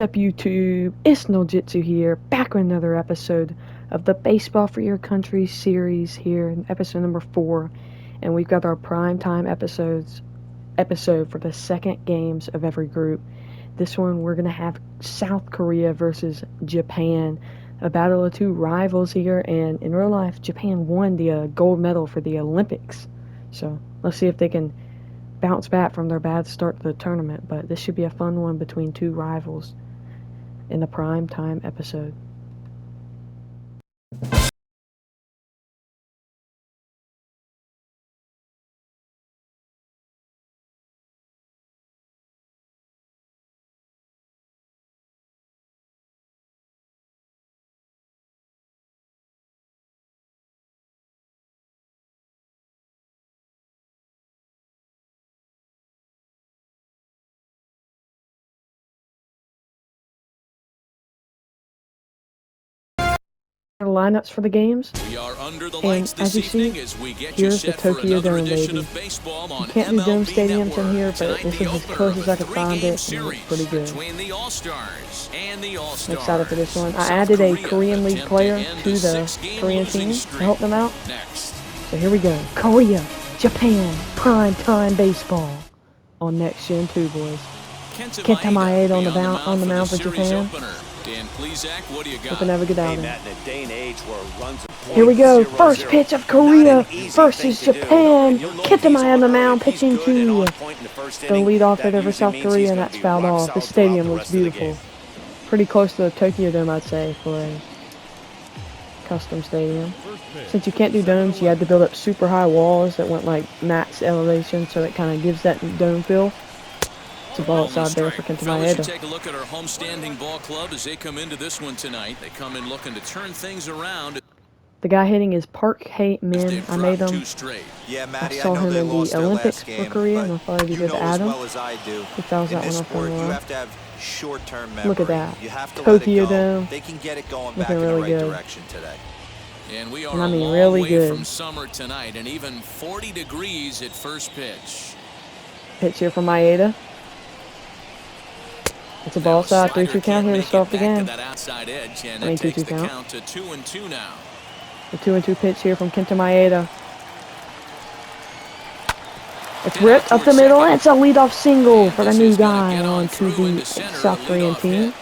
Up YouTube, it's No Jitsu here, back with another episode of the Baseball for Your Country series here in episode number 4, and we've got our primetime episode for the second games of every group. This one we're gonna have South Korea versus Japan, a battle of two rivals here, and in real life Japan won the gold medal for the Olympics. So let's see if they can bounce back from their bad start to the tournament, but this should be a fun one between two rivals in the prime time episode. Lineups for the games, We are under the and lights as this you see, evening as we get here's you the set for Tokyo another Dome, edition baby. of baseball on You can't do dome MLB stadiums Network. in here, but Tonight, this the is as opener close of as a I could find three-game it, and series it's pretty good. between the All-Stars and the All-Stars. I'm excited for this one. I South added a Korea Korean League attempt player end to a the six-game Korean losing team to streak. help them out. Next. So here we go. Korea, Japan, prime time baseball on Next Gen 2, boys. Kenta Maeda on the mound for Japan. Dan Plezak, what do you got? Hoping to have a good outing. In a day and age where runs are Here we go. 0-0. First pitch of Korea versus Japan. Kenta Maeda on the mound, pitching to the leadoff hitter for South Korea, and that's fouled off. The stadium looks beautiful. Pretty close to the Tokyo Dome, I'd say, for a custom stadium. Since you can't do domes, you had to build up super high walls that went like max elevation, so it kind of gives that dome feel. It's a ball outside there for Kenta Fellas, you Maeda. take a look at our homestanding ball club as they come into this one tonight. They come in looking to turn things around. The guy hitting is Park Hae-min. I made him. Yeah, I Maddie, saw know him they in the lost their Olympics last for game, Korea, and I but thought it'd be you good to know add as him. well as I do, He fouls in that one this off on sport, the you line. have to have short-term memory. Look at that. You have to Tokyo let it go. Dome. They can get it going back Looking in the really right good. direction today. And we are And I mean a long really way good. from summer tonight, and even 40 degrees at first pitch. Pitch here from Maeda. It's a ball side, 3-2 count here to start off the game. That outside edge, and I mean, it takes 2-2 the count. count to 2-2 now. The 2-2 pitch here from Kenta Maeda. It's ripped up the middle, and it's a leadoff single for the new guy onto the South Korean team.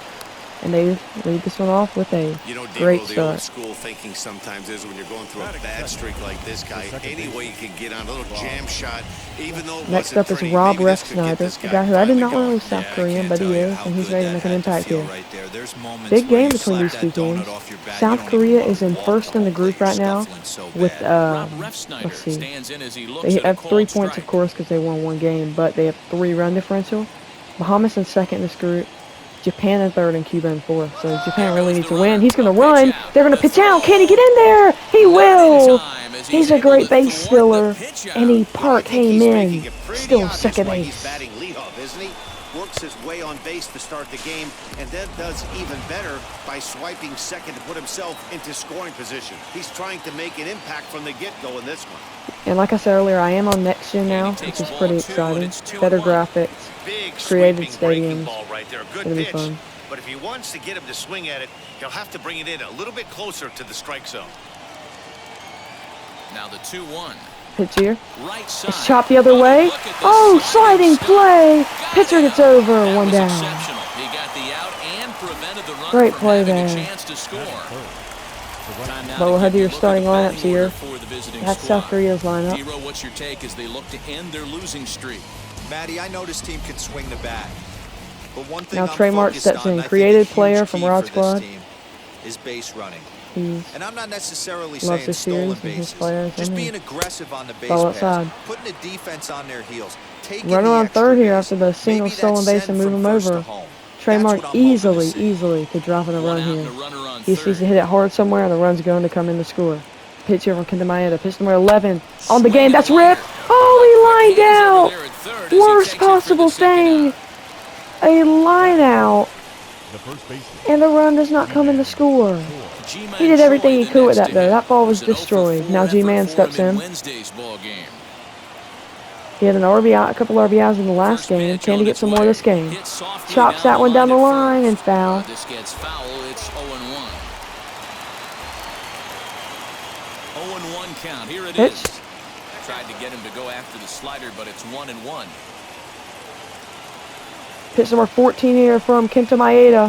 And they lead this one off with a great The old start. school thinking sometimes is when you're going through a bad streak like this guy, any way you can get on a little jam shot, even though it Next wasn't up is pretty, Rob maybe this could get Refsnyder, this a guy who I did not know finally was South going. Korean, I but can't he tell you is, how and he's good ready to that make an had to impact feel here. right there. There's moments Big where game you between slap these that two donut teams. off your bat, you South don't Korea even is in walk first in the home, group you're right now scuffling so with, bad. Rob Refsnyder let's see. stands in as he looks They at a have 3 called points, of strike. course, because they won one game, but they have 3 run differential. Bahamas in second in this group. Japan in third and Cuba in fourth. So Japan really needs to win. He's going to run. They're going to pitch out. Can he get in there? He will. He's a great base stealer. And he Park Hae-min still second base. Batting leadoff, isn't he? Works his way on base to start the game, and then does even better by swiping second to put himself into scoring position. He's trying to make an impact from the get-go in this one. And like I said earlier, I am on Next Gen now, which is pretty exciting. Better graphics. Big Created sweeping breaking stadiums. ball right there. Good It'll be pitch. fun. But if he wants to get him to swing at it, he'll have to bring it in a little bit closer to the strike zone. Now the 2-1. Pitch here. Right side. It's chopped the other way. Oh, sliding play. Pitcher gets over, That one was down. exceptional. He got the out and prevented the run Great from play having there. a chance to score. Time now But to we'll head to give your you a starting look at lineups the here. order for the visiting That's squad. South Korea's lineup. Hero, what's your take as they look to end their losing streak? Maddie, I know this team can swing the bat. But one thing Now I'm Trey March focused steps on, in. I think Creative a huge player from key Rod for this Squad. team is base running. He's And I'm not necessarily Loves saying this stolen series and his bases. players Just in being it. aggressive on the base Ball paths, outside. putting the defense on their heels, taking running the on extra third here base. after the single Maybe that stolen base send and move from him first to over. home. Trey That's March what I'm hoping to see. easily could drop in a One run out here. and a runner on He just needs third. to hit it hard somewhere, and the run's going to come in to score. Pitch here from Kenta Maeda. Pitch number 11 on the game. That's ripped. Oh, he lined out. Worst possible thing. A line out. And the run does not come in to score. He did everything he could with that, though. That ball was destroyed. Now G-Man steps in. Wednesday's ball game. He had an RBI, a couple RBIs in the last First game. pitch Can on he get its some more way. this game? Hit softly Chops that one down the line and foul. This gets foul. It's 0-1. 0-1 count. Here it Pitch. is. Tried to get him to go after the slider, but it's 1-1. Pitch number 14 here from Kenta Maeda.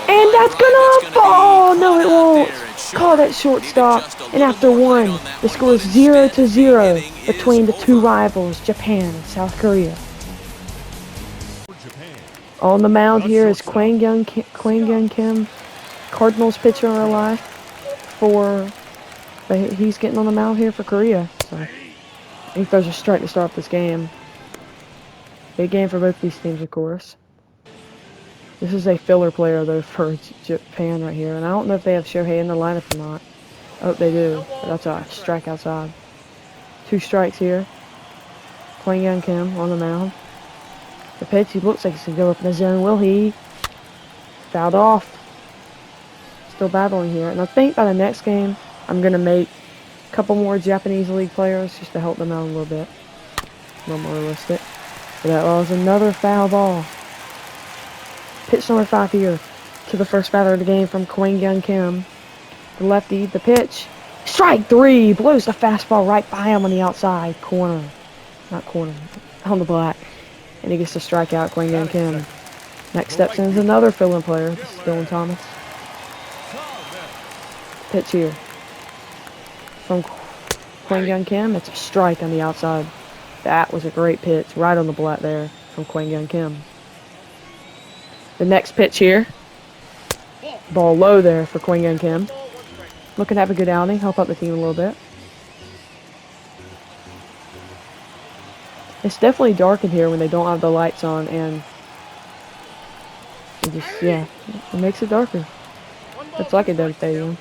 And that's gonna fall! No, it won't. Call that shortstop. And after one, the score is 0-0 between the two rivals, Japan and South Korea. On the mound here is Kwang Young Kim, Cardinals pitcher in real life. He's getting on the mound here for Korea. So he throws a strike to start off this game. Big game for both these teams, of course. This is a filler player, though, for Japan right here. And I don't know if they have Shohei in the lineup or not. I hope they do. But that's a strike outside. 2 strikes here. Kwang Young Kim on the mound. The pitch, he looks like he's going to go up in the zone. Will he? Fouled off. Still battling here. And I think by the next game, I'm going to make a couple more Japanese league players just to help them out a little bit. A little more realistic. But that was another foul ball. Pitch number 5 here to the first batter of the game from Kwang Young Kim. The lefty, the pitch. Strike 3! Blows the fastball right by him on the outside corner. Not corner. On the black. And he gets to strike out Kwang Young Kim. Next steps in is another fill-in player. This is Dylan Thomas. Pitch here from Kwang Young Kim. It's a strike on the outside. That was a great pitch. Right on the black there from Kwang Young Kim. The next pitch here. Ball low there for Kwang Young Kim. Looking to have a good outing. Help out the team a little bit. It's definitely dark in here when they don't have the lights on, and it makes it darker. It's like a Dome Stadium.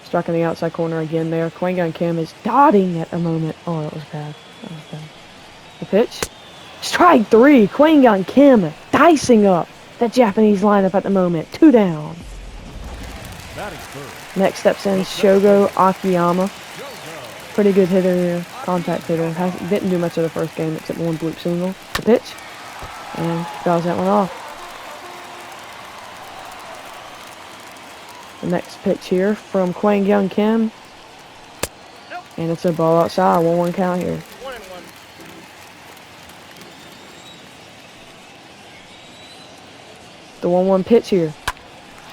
Struck in the outside corner again there. Kwang Young Kim is dotting at the moment. Oh, that was bad. That was bad. The pitch. Strike 3. Kwang Young Kim dicing up the Japanese lineup at the moment. 2 down. Next steps in Shogo Akiyama. Pretty good hitter here. Contact hitter. Didn't do much of the first game except one bloop single. The pitch. And fouls that one off. The next pitch here from Kwang Young Kim. And it's a ball outside. 1-1 count here. The 1-1 pitch here.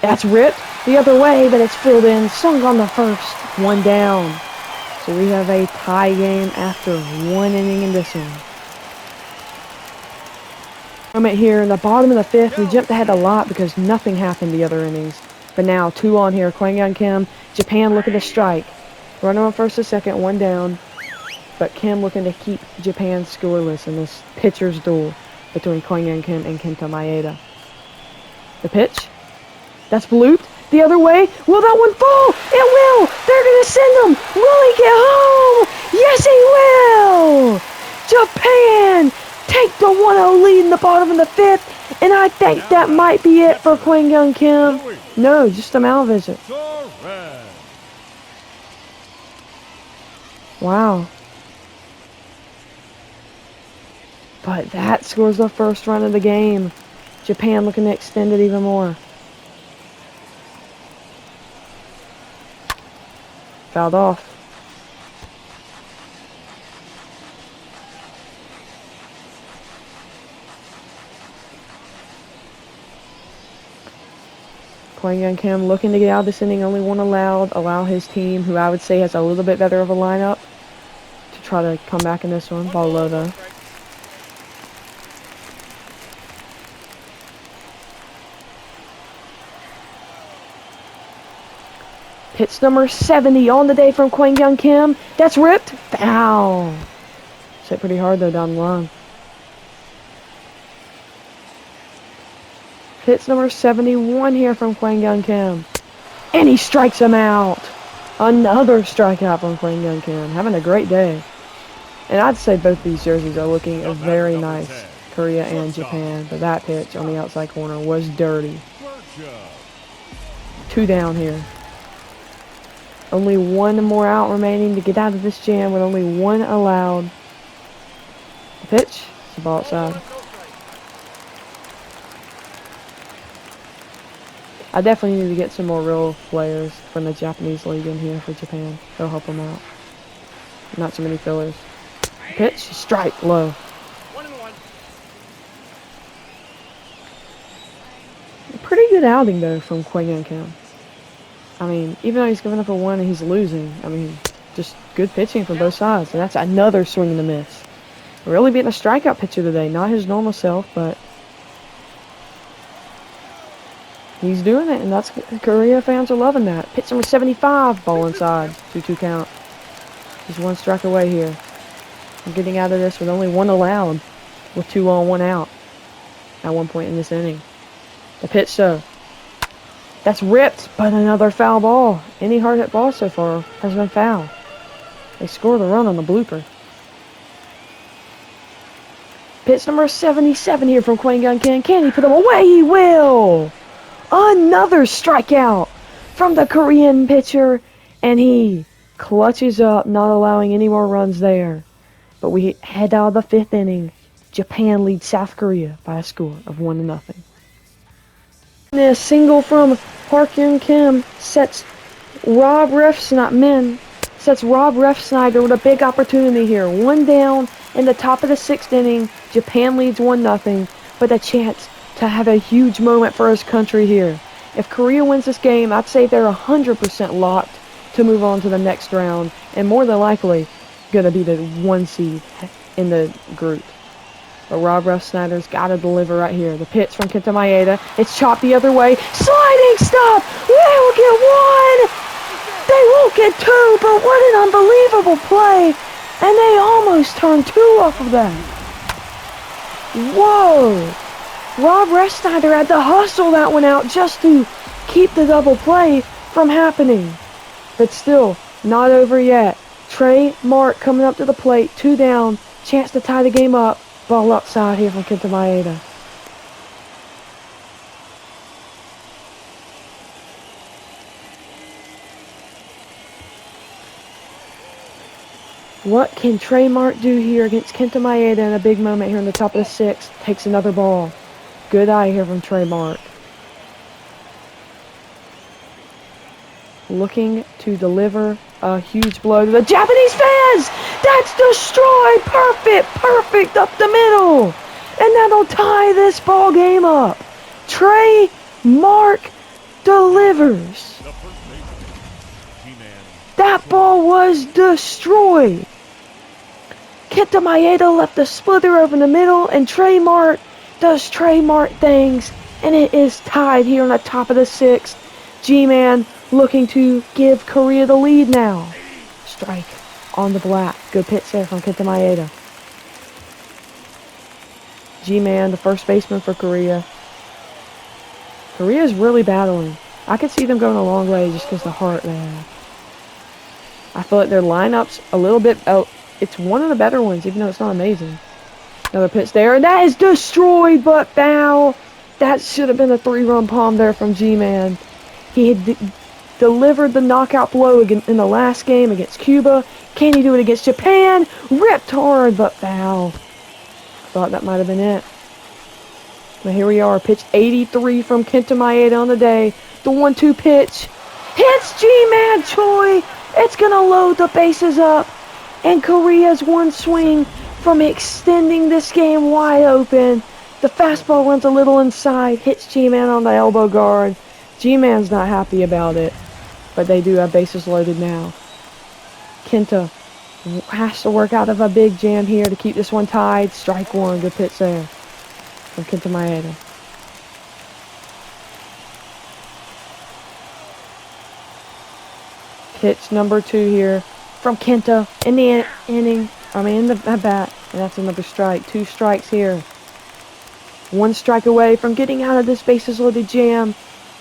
That's ripped the other way, but it's filled in. Sung on the first. 1 down. So we have a tie game after 1 inning in this one. Moment here in the bottom of the 5th. We jumped ahead a lot because nothing happened the other innings. But now 2 on here. Kwang Young Kim. Japan looking to strike. Runner on first to second. 1 down. But Kim looking to keep Japan scoreless in this pitcher's duel between Kwang Young Kim and Kenta Maeda. The pitch. That's blooped. The other way. Will that one fall? It will. They're going to send him. Will he get home? Yes, he will. Japan take the 1-0 lead in the bottom of the 5th. And I think that might be it for Kwang Young Kim. No, just a mound visit. Wow. But that scores the first run of the game. Japan looking to extend it even more. Fouled off. Kwang Young Kim looking to get out of this inning. Only 1 allowed. Allow his team, who I would say has a little bit better of a lineup, to try to come back in this one. Ball low though. Pitch number 70 on the day from Kwang Young Kim. That's ripped. Foul. Hit pretty hard though down the line. Pitch number 71 here from Kwang Young Kim. And he strikes him out. Another strikeout from Kwang Young Kim. Having a great day. And I'd say both these jerseys are looking very nice. Korea and Japan. But that pitch on the outside corner was dirty. 2 down here. Only 1 more out remaining to get out of this jam with only 1 allowed. Pitch. It's a ball outside. I definitely need to get some more real players from the Japanese league in here for Japan. They'll help them out. Not so many fillers. Pitch. Strike. Low. 1-1. Pretty good outing, though, from Kwang Kim. I mean, even though he's giving up a 1 and he's losing, I mean, just good pitching from both sides. And that's another swing and a miss. Really being a strikeout pitcher today. Not his normal self, but he's doing it, and that's Korea fans are loving that. Pitch number 75, ball inside. 2-2 count. He's 1 strike away here. I'm getting out of this with only 1 allowed, with 2 on, 1 out at one point in this inning. The pitch, though. That's ripped, but another foul ball. Any hard hit ball so far has been foul. They scored a run on the blooper. Pitch number 77 here from Kwang Kim. Can he put him away? He will! Another strikeout from the Korean pitcher, and he clutches up, not allowing any more runs there. But we head out of the 5th inning. Japan leads South Korea by a score of 1-0. This single from Park Hyun Kim sets Rob Refsnyder with a big opportunity here. 1 down in the top of the 6th inning. Japan leads 1-0, but a chance to have a huge moment for his country here. If Korea wins this game, I'd say they're 100% locked to move on to the next round, and more than likely going to be the 1 seed in the group. But Rob Refsnyder's got to deliver right here. The pitch from Kenta Maeda. It's chopped the other way. Sliding stop! They will get 1! They won't get 2, but what an unbelievable play! And they almost turned 2 off of that. Whoa! Rob Refsnyder had to hustle that one out just to keep the double play from happening. But still, not over yet. Trey Mark coming up to the plate, 2 down, chance to tie the game up. Ball outside here from Kenta Maeda. What can Trey Mark do here against Kenta Maeda in a big moment here in the top of the 6th? Takes another ball. Good eye here from Trey Mark. Looking to deliver a huge blow to the Japanese fans. That's destroyed. Perfect up the middle. And that'll tie this ball game up. Trey Mark delivers. That ball was destroyed. Kenta Maeda left the splitter over in the middle, and Trey Mark does Trey Mark things, and it is tied here on the top of the 6th. G-Man looking to give Korea the lead now. Strike on the black. Good pitch there from Kenta Maeda. G-Man, the first baseman for Korea. Korea's really battling. I could see them going a long way just because the heart they have. I feel like their lineup's a little bit out. It's one of the better ones, even though it's not amazing. Another pitch there, and that is destroyed, but foul. That should have been a 3-run palm there from G-Man. He had delivered the knockout blow in the last game against Cuba. Can he do it against Japan? Ripped hard, but foul. Thought that might have been it. But here we are, pitch 83 from Kenta Maeda on the day. The 1-2 pitch. Hits G-Man Choi. It's going to load the bases up. And Korea's 1 swing from extending this game wide open. The fastball runs a little inside. Hits G-Man on the elbow guard. G-Man's not happy about it. But they do have bases loaded now. Kenta has to work out of a big jam here to keep this one tied. Strike 1. Good pitch there from Kenta Maeda. Pitch number 2 here from Kenta in the inning. In the bat. And that's another strike. 2 strikes here. 1 strike away from getting out of this bases loaded jam.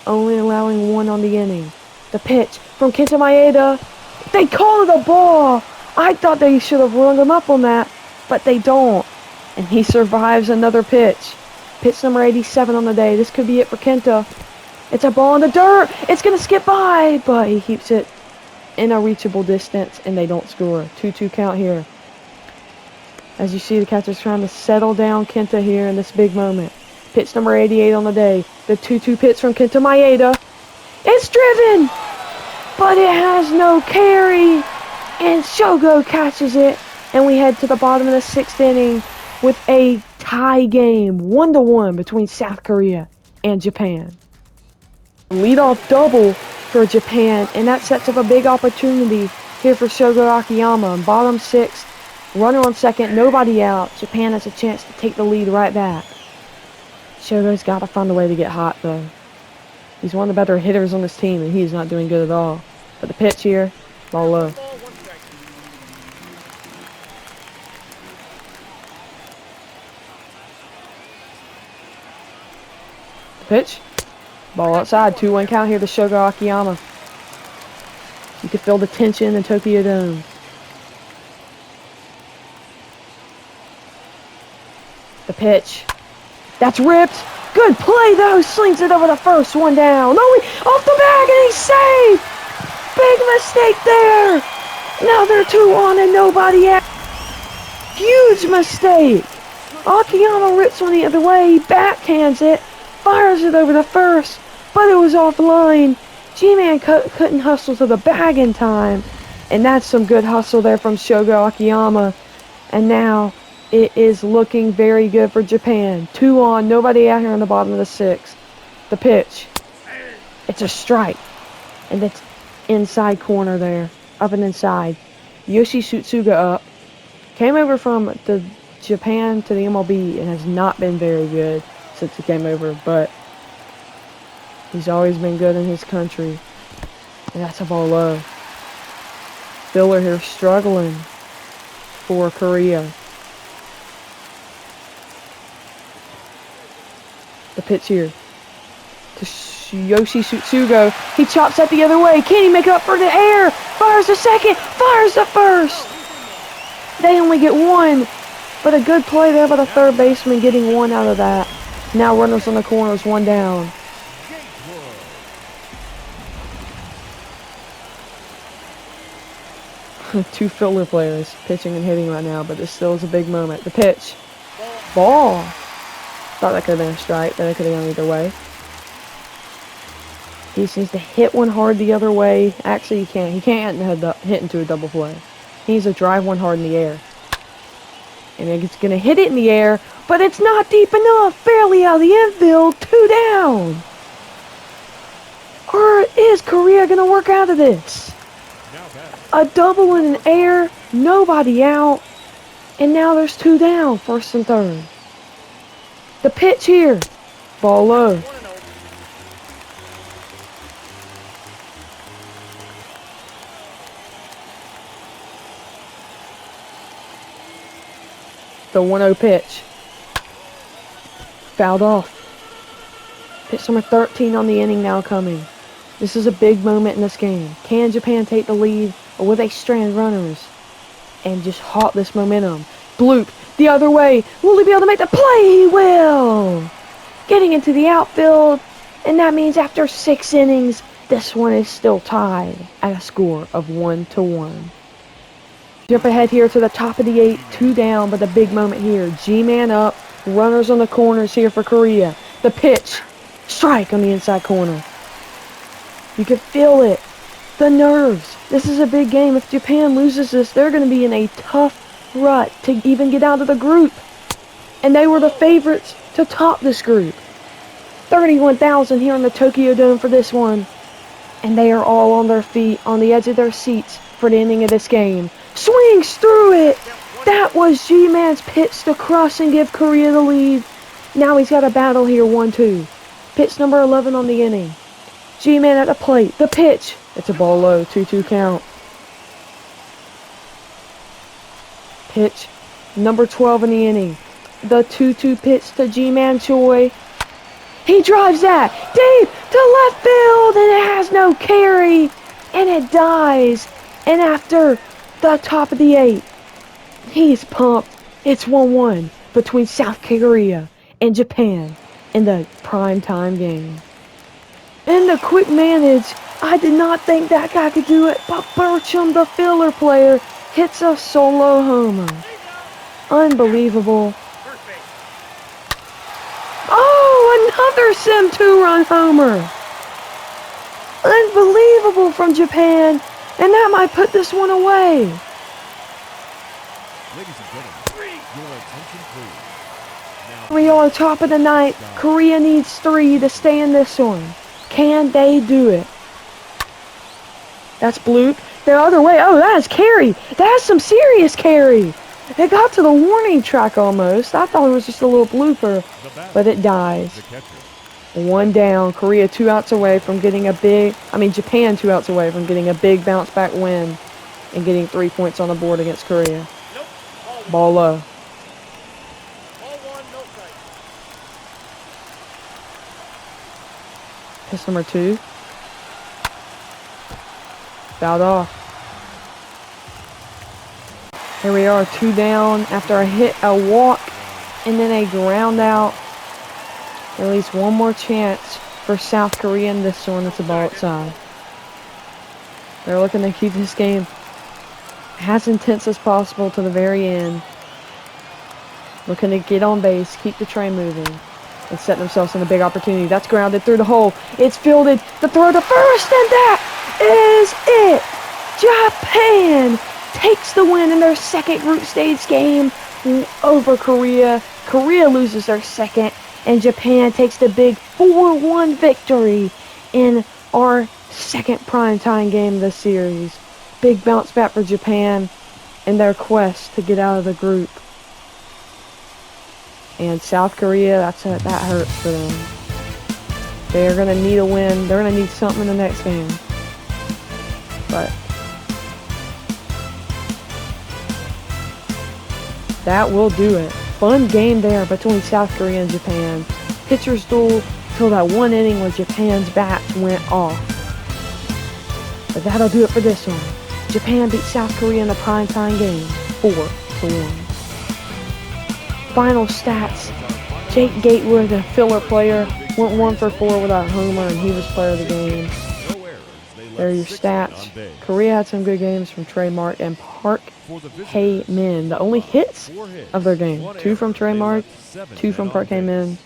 Only allowing 1 on the inning. The pitch from Kenta Maeda. They call it a ball. I thought they should have rung him up on that, but they don't. And he survives another pitch. Pitch number 87 on the day. This could be it for Kenta. It's a ball in the dirt. It's going to skip by, but he keeps it in a reachable distance, and they don't score. 2-2 count here. As you see, the catcher's trying to settle down Kenta here in this big moment. Pitch number 88 on the day. The 2-2 pitch from Kenta Maeda. It's driven, but it has no carry. And Shogo catches it. And we head to the bottom of the 6th inning with a tie game, 1-1 between South Korea and Japan. Leadoff double for Japan, and that sets up a big opportunity here for Shogo Akiyama. Bottom 6th, runner on second, nobody out. Japan has a chance to take the lead right back. Shogo's got to find a way to get hot, though. He's one of the better hitters on this team, and he is not doing good at all. But the pitch here, ball low. Pitch. Ball outside. 2-1 count here to Shogo Akiyama. You can feel the tension in the Tokyo Dome. The pitch. That's ripped. Good play though. Slings it over the first one down. No, off the bag and he's saved. Big mistake there. Now they're 2 on and nobody out. Huge mistake. Akiyama rips one the other way. He backhands it. Fires it over the first, but it was offline. G-Man couldn't hustle to the bag in time. And that's some good hustle there from Shogo Akiyama. And now it is looking very good for Japan. 2 on, nobody out here on the bottom of the 6th. The pitch. It's a strike. And it's inside corner there. Up and inside. Yoshi Tsutsuga up. Came over from the Japan to the MLB and has not been very good since he came over, but he's always been good in his country. And that's a ball low. Filler here struggling for Korea. The pitch here to Yoshi Tsutsugo. He chops that the other way. Can he make it up for the air? Fires the second. Fires the first. They only get 1. But a good play there by the third baseman getting 1 out of that. Now runners on the corners, 1 down. Two filler players pitching and hitting right now, but this still is a big moment. The pitch. Ball. Thought that could have been a strike, but it could have gone either way. He just needs to hit one hard the other way. Actually, he can't. He can't hit into a double play. He needs to drive one hard in the air. And it's going to hit it in the air, but it's not deep enough. Barely out of the infield. 2 down. Or is Korea going to work out of this? A double in the air, nobody out, and now there's 2 down, first and third. The pitch here, ball low. The 1-0 pitch. Fouled off. Pitch number 13 on the inning now coming. This is a big moment in this game. Can Japan take the lead, or will they strand runners and just halt this momentum? Bloop the other way. Will he be able to make the play? He will. Getting into the outfield, and that means after 6 innings, this one is still tied at a score of 1-1. Jump ahead here to the top of the 8th, 2 down, but the big moment here. G-Man up, runners on the corners here for Korea. The pitch, strike on the inside corner. You can feel it, the nerves. This is a big game. If Japan loses this, they're going to be in a tough rut to even get out of the group. And they were the favorites to top this group. 31,000 here in the Tokyo Dome for this one. And they are all on their feet, on the edge of their seats for the ending of this game. Swings through it. That was G-Man's pitch to crush and give Korea the lead. Now he's got a battle here, 1-2. Pitch number 11 on the inning. G-Man at the plate. The pitch. It's a ball low, 2-2 count. Pitch number 12 in the inning. The 2-2 pitch to G-Man Choi. He drives that deep to left field, and it has no carry, and it dies. And after the top of the 8th, he's pumped. It's 1-1 between South Korea and Japan in the primetime game. And the quick manage, I did not think that guy could do it, but Burcham, the filler player, hits a solo homer. Unbelievable. Oh, another Sim 2-run homer. Unbelievable from Japan. And that might put this one away. Ladies and gentlemen, your attention please. We are top of the ninth. Korea needs 3 to stay in this one. Can they do it? That's bloop. The other way. Oh, that is carry. That's some serious carry. It got to the warning track almost. I thought it was just a little blooper, but it dies. 1 down. Korea 2 outs away from getting a big, Japan 2 outs away from getting a big bounce back win and getting 3 points on the board against Korea. Ball low. Pitch number 2. Fouled off. Here we are, 2 down after a walk and then a ground out. At least one more chance for South Korea in this one. It's a ball outside. They're looking to keep this game as intense as possible to the very end. Looking to get on base, keep the train moving, and set themselves in a big opportunity. That's grounded through the hole. It's fielded. The throw to first, and that is it. Japan takes the win in their second group stage game over Korea. Korea loses their second, and Japan takes the big 4-1 victory in our second primetime game of the series. Big bounce back for Japan in their quest to get out of the group. And South Korea, that hurts for them. They're going to need a win. They're going to need something in the next game. But that will do it. Fun game there between South Korea and Japan. Pitchers duel till that 1 inning where Japan's bats went off. But that'll do it for this one. Japan beat South Korea in the primetime game, 4-1. Final stats. Jake Gatewood, the filler player, went 1 for 4 without a homer, and he was player of the game. There are your stats. Korea had some good games from Trey Mark and Park Hae-min. The only hits of their game. 2 from Trey Mark, 2 from Park Hae-min.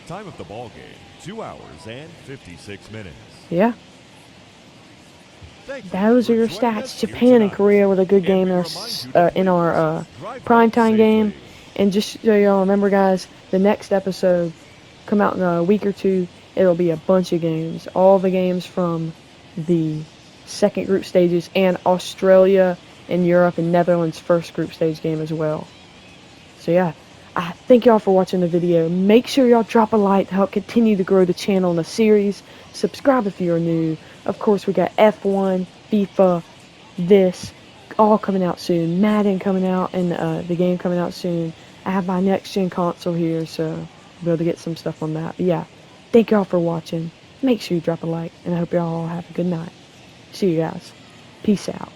Time of the ball game, 2 hours and 56 minutes. Yeah. Those are your stats. Japan and Korea with a good game in our primetime game. And just so y'all remember, guys, the next episode come out in a week or 2. It'll be a bunch of games. All the games from the second group stages and Australia and Europe and Netherlands first group stage game as well. So yeah, I thank y'all for watching the video. Make sure y'all drop a like to help continue to grow the channel and the series. Subscribe if you're new. Of course, we got F1, FIFA, this, all coming out soon. Madden coming out and the game coming out soon. I have my next gen console here, so I'll be able to get some stuff on that. But yeah, thank y'all for watching. Make sure you drop a like, and I hope y'all all have a good night. See you guys. Peace out.